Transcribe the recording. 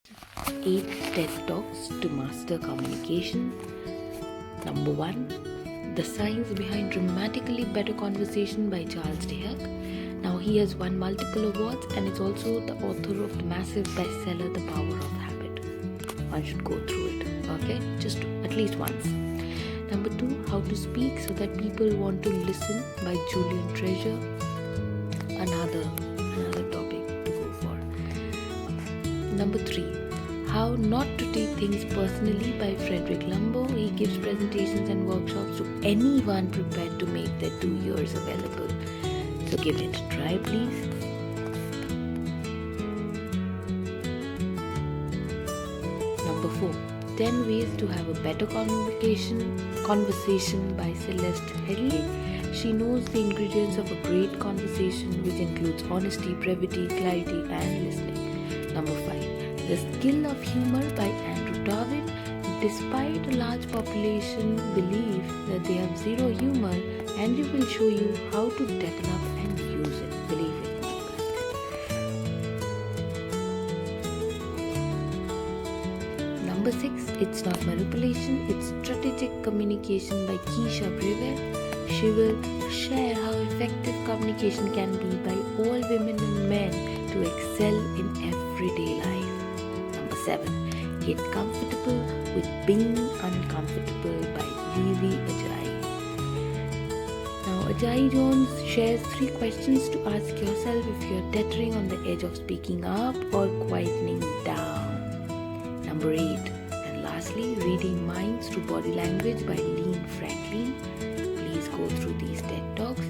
8 TED Talks to Master Communication. Number 1, The Science Behind Dramatically Better Conversation by Charles Duhigg. Now, he has won multiple awards and is also the author of the massive bestseller, The Power of Habit. One should go through it, okay? Just at least once. Number 2, How to Speak So That People Want to Listen by Julian Treasure. Another topic to go for. Number 3, How Not to Take Things Personally by Frederick Lumbo. He gives presentations and workshops to anyone prepared to make their 2 years available. So give it a try, please. Number 4, 10 Ways to Have a Better Conversation by Celeste Headley. She knows the ingredients of a great conversation, which includes honesty, brevity, clarity, and listening. Number 5, The Skill of Humor by Andrew Darwin. Despite a large population believe that they have zero humor, Andrew will show you how to develop and use it. Believe it. Number 6, It's Not Manipulation, It's Strategic Communication by Keisha Brewer. She will share how effective communication can be by all women and men to excel in everyday life. Number 7, Get Comfortable with Being Uncomfortable by Levi Ajayi. Now, Ajayi Jones shares 3 questions to ask yourself if you're teetering on the edge of speaking up or quietening down. Number 8, and lastly, Reading Minds Through Body Language by Lean Franklin. Please go through these TED Talks